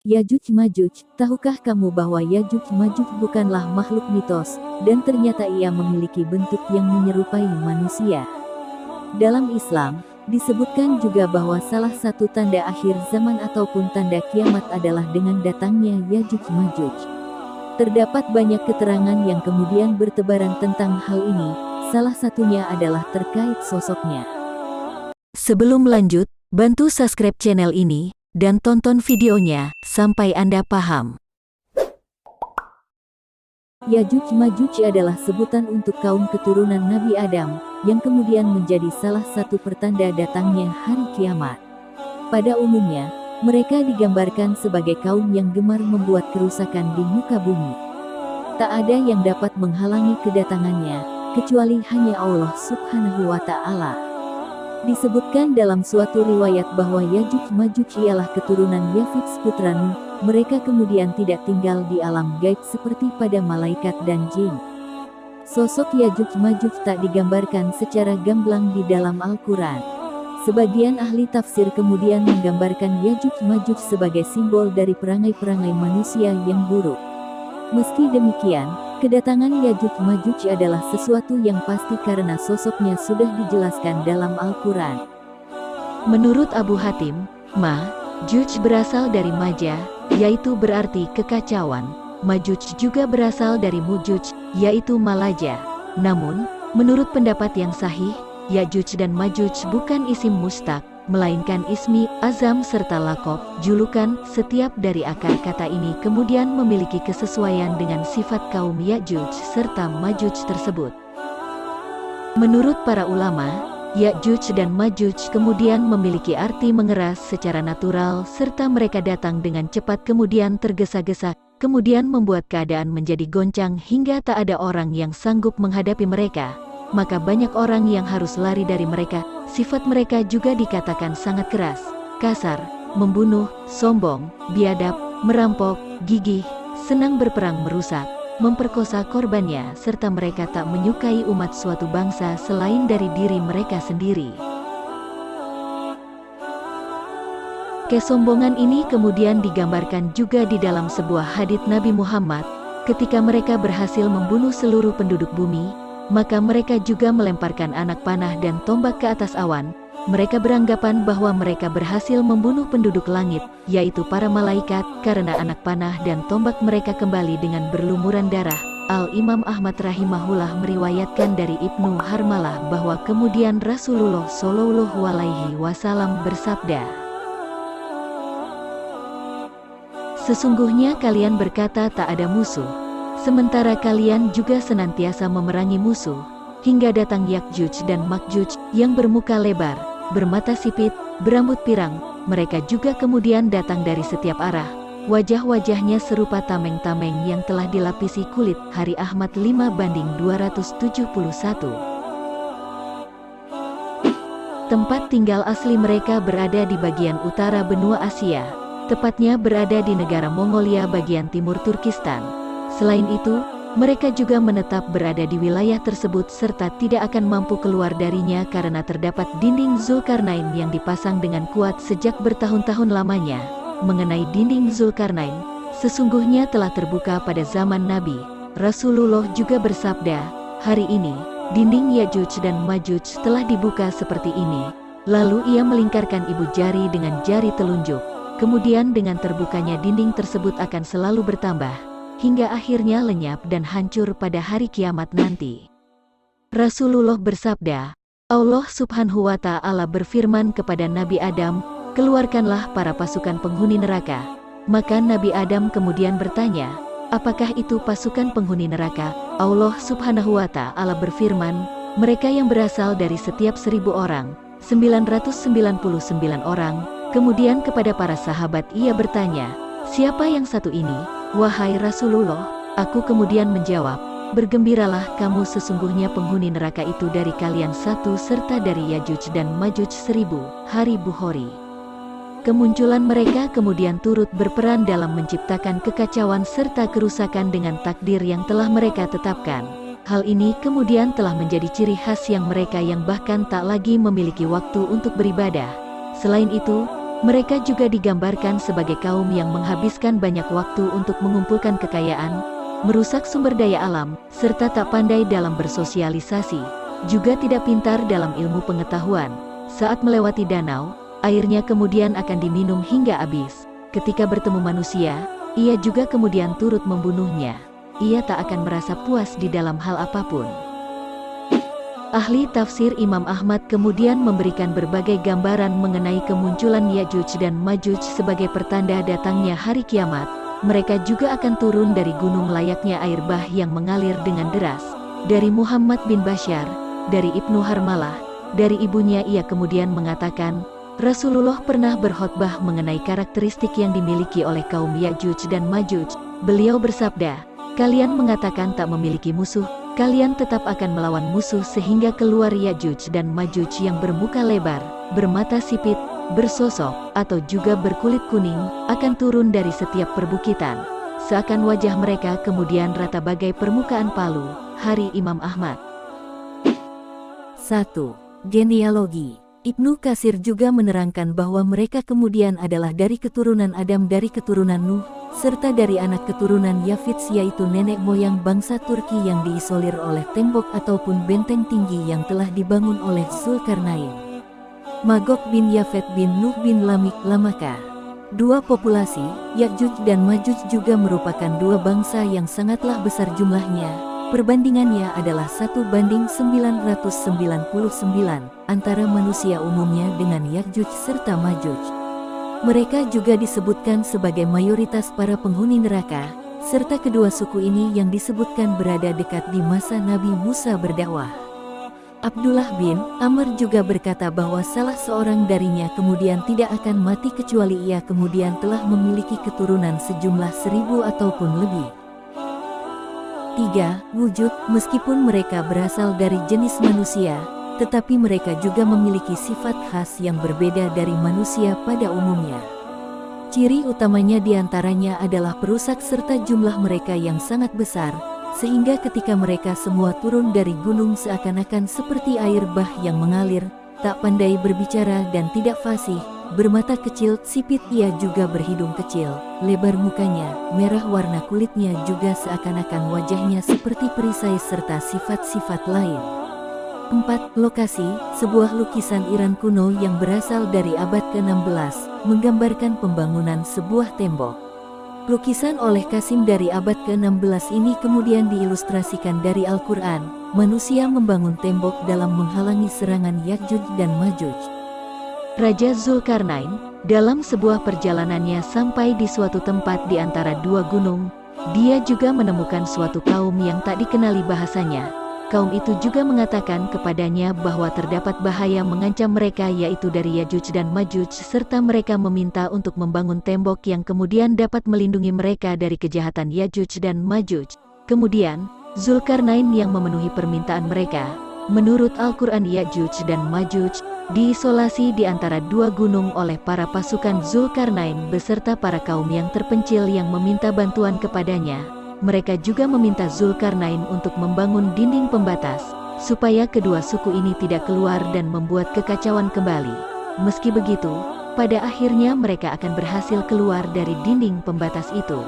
Yajuj Majuj, tahukah kamu bahwa Yajuj Majuj bukanlah makhluk mitos, dan ternyata ia memiliki bentuk yang menyerupai manusia. Dalam Islam, disebutkan juga bahwa salah satu tanda akhir zaman ataupun tanda kiamat adalah dengan datangnya Yajuj Majuj. Terdapat banyak keterangan yang kemudian bertebaran tentang hal ini, salah satunya adalah terkait sosoknya. Sebelum lanjut, bantu subscribe channel ini, dan tonton videonya, sampai Anda paham. Yajuj Majuj adalah sebutan untuk kaum keturunan Nabi Adam, yang kemudian menjadi salah satu pertanda datangnya hari kiamat. Pada umumnya, mereka digambarkan sebagai kaum yang gemar membuat kerusakan di muka bumi. Tak ada yang dapat menghalangi kedatangannya, kecuali hanya Allah Subhanahu wa Ta'ala. Disebutkan dalam suatu riwayat bahwa Yajuj Majuj ialah keturunan Yafits putra Nuh. Mereka kemudian tidak tinggal di alam gaib seperti pada malaikat dan jin. Sosok Yajuj Majuj tak digambarkan secara gamblang di dalam Al-Quran. Sebagian ahli tafsir kemudian menggambarkan Yajuj Majuj sebagai simbol dari perangai-perangai manusia yang buruk. Meski demikian, kedatangan Yajuj Majuj adalah sesuatu yang pasti karena sosoknya sudah dijelaskan dalam Al-Quran. Menurut Abu Hatim, Majuj berasal dari Maja, yaitu berarti kekacauan. Majuj juga berasal dari Mujuj, yaitu Malaja. Namun, menurut pendapat yang sahih, Yajuj dan Majuj bukan isim mustaq, melainkan ismi, azam serta lakob, julukan. Setiap dari akar kata ini kemudian memiliki kesesuaian dengan sifat kaum Yajuj serta Majuj tersebut. Menurut para ulama, Yajuj dan Majuj kemudian memiliki arti mengeras secara natural serta mereka datang dengan cepat kemudian tergesa-gesa, kemudian membuat keadaan menjadi goncang hingga tak ada orang yang sanggup menghadapi mereka. Maka banyak orang yang harus lari dari mereka. Sifat mereka juga dikatakan sangat keras, kasar, membunuh, sombong, biadab, merampok, gigih, senang berperang merusak, memperkosa korbannya, serta mereka tak menyukai umat suatu bangsa selain dari diri mereka sendiri. Kesombongan ini kemudian digambarkan juga di dalam sebuah hadits Nabi Muhammad, ketika mereka berhasil membunuh seluruh penduduk bumi, maka mereka juga melemparkan anak panah dan tombak ke atas awan. Mereka beranggapan bahwa mereka berhasil membunuh penduduk langit, yaitu para malaikat, karena anak panah dan tombak mereka kembali dengan berlumuran darah. Al-Imam Ahmad rahimahullah meriwayatkan dari Ibnu Harmalah bahwa kemudian Rasulullah Shallallahu Alaihi Wasallam bersabda, "Sesungguhnya kalian berkata tak ada musuh, sementara kalian juga senantiasa memerangi musuh, hingga datang Yajuj dan Majuj yang bermuka lebar, bermata sipit, berambut pirang. Mereka juga kemudian datang dari setiap arah. Wajah-wajahnya serupa tameng-tameng yang telah dilapisi kulit." Hari Ahmad 5:271. Tempat tinggal asli mereka berada di bagian utara benua Asia, tepatnya berada di negara Mongolia bagian timur Turkistan. Selain itu, mereka juga menetap berada di wilayah tersebut serta tidak akan mampu keluar darinya karena terdapat dinding Zulkarnain yang dipasang dengan kuat sejak bertahun-tahun lamanya. Mengenai dinding Zulkarnain, sesungguhnya telah terbuka pada zaman Nabi. Rasulullah juga bersabda, "Hari ini, dinding Yajuj dan Majuj telah dibuka seperti ini." Lalu ia melingkarkan ibu jari dengan jari telunjuk. Kemudian dengan terbukanya dinding tersebut akan selalu bertambah, hingga akhirnya lenyap dan hancur pada hari kiamat nanti. Rasulullah bersabda, Allah Subhanahu wa Ta'ala berfirman kepada Nabi Adam, "Keluarkanlah para pasukan penghuni neraka." Maka Nabi Adam kemudian bertanya, "Apakah itu pasukan penghuni neraka?" Allah Subhanahu wa Ta'ala berfirman, "Mereka yang berasal dari setiap 1000 orang, 999 orang." Kemudian kepada para sahabat ia bertanya, "Siapa yang satu ini, wahai Rasulullah?" Aku kemudian menjawab, "Bergembiralah kamu, sesungguhnya penghuni neraka itu dari kalian satu serta dari Yajuj dan Majuj 1000. Hari Bukhari. Kemunculan mereka kemudian turut berperan dalam menciptakan kekacauan serta kerusakan dengan takdir yang telah mereka tetapkan. Hal ini kemudian telah menjadi ciri khas yang mereka yang bahkan tak lagi memiliki waktu untuk beribadah. Selain itu, Mereka juga digambarkan sebagai kaum yang menghabiskan banyak waktu untuk mengumpulkan kekayaan, merusak sumber daya alam, serta tak pandai dalam bersosialisasi, juga tidak pintar dalam ilmu pengetahuan. Saat melewati danau, airnya kemudian akan diminum hingga habis. Ketika bertemu manusia, ia juga kemudian turut membunuhnya. Ia tak akan merasa puas di dalam hal apapun. Ahli tafsir Imam Ahmad kemudian memberikan berbagai gambaran mengenai kemunculan Ya'juj dan Ma'juj sebagai pertanda datangnya hari kiamat. Mereka juga akan turun dari gunung layaknya air bah yang mengalir dengan deras. Dari Muhammad bin Bashar, dari Ibnu Harmalah, dari ibunya ia kemudian mengatakan, Rasulullah pernah berkhotbah mengenai karakteristik yang dimiliki oleh kaum Ya'juj dan Ma'juj. Beliau bersabda, kalian mengatakan tak memiliki musuh, kalian tetap akan melawan musuh sehingga keluar Ya'juj dan Ma'juj yang bermuka lebar, bermata sipit, bersosok, atau juga berkulit kuning, akan turun dari setiap perbukitan. Seakan wajah mereka kemudian rata bagai permukaan Palu. Hari Imam Ahmad. 1. Genealogi. Ibnu Katsir juga menerangkan bahwa mereka kemudian adalah dari keturunan Adam dari keturunan Nuh, serta dari anak keturunan Yafits yaitu nenek moyang bangsa Turki yang diisolir oleh tembok ataupun benteng tinggi yang telah dibangun oleh Zulkarnain. Magog bin Yafet bin Nuh bin Lamik Lamaka. Dua populasi, Ya'juj dan Ma'juj juga merupakan dua bangsa yang sangatlah besar jumlahnya. Perbandingannya adalah 1:999 antara manusia umumnya dengan Ya'juj serta Ma'juj. Mereka juga disebutkan sebagai mayoritas para penghuni neraka, serta kedua suku ini yang disebutkan berada dekat di masa Nabi Musa berdakwah. Abdullah bin Amr juga berkata bahwa salah seorang darinya kemudian tidak akan mati kecuali ia kemudian telah memiliki keturunan sejumlah 1000 ataupun lebih. 3. Wujud. Meskipun mereka berasal dari jenis manusia, tetapi mereka juga memiliki sifat khas yang berbeda dari manusia pada umumnya. Ciri utamanya diantaranya adalah perusak serta jumlah mereka yang sangat besar, sehingga ketika mereka semua turun dari gunung seakan-akan seperti air bah yang mengalir, tak pandai berbicara dan tidak fasih, bermata kecil, sipit, ia juga berhidung kecil, lebar mukanya, merah warna kulitnya juga seakan-akan wajahnya seperti perisai serta sifat-sifat lain. 4. Lokasi. Sebuah lukisan Iran kuno yang berasal dari abad ke-16, menggambarkan pembangunan sebuah tembok. Lukisan oleh Qasim dari abad ke-16 ini kemudian diilustrasikan dari Al-Quran. Manusia membangun tembok dalam menghalangi serangan Ya'juj dan Ma'juj. Raja Zulkarnain, dalam sebuah perjalanannya sampai di suatu tempat di antara dua gunung, dia juga menemukan suatu kaum yang tak dikenali bahasanya. Kaum itu juga mengatakan kepadanya bahwa terdapat bahaya mengancam mereka yaitu dari Ya'juj dan Ma'juj serta mereka meminta untuk membangun tembok yang kemudian dapat melindungi mereka dari kejahatan Ya'juj dan Ma'juj. Kemudian, Zulkarnain yang memenuhi permintaan mereka. Menurut Al-Quran Ya'juj dan Ma'juj diisolasi di antara dua gunung oleh para pasukan Zulkarnain beserta para kaum yang terpencil yang meminta bantuan kepadanya. Mereka juga meminta Zulkarnain untuk membangun dinding pembatas, supaya kedua suku ini tidak keluar dan membuat kekacauan kembali. Meski begitu, pada akhirnya mereka akan berhasil keluar dari dinding pembatas itu.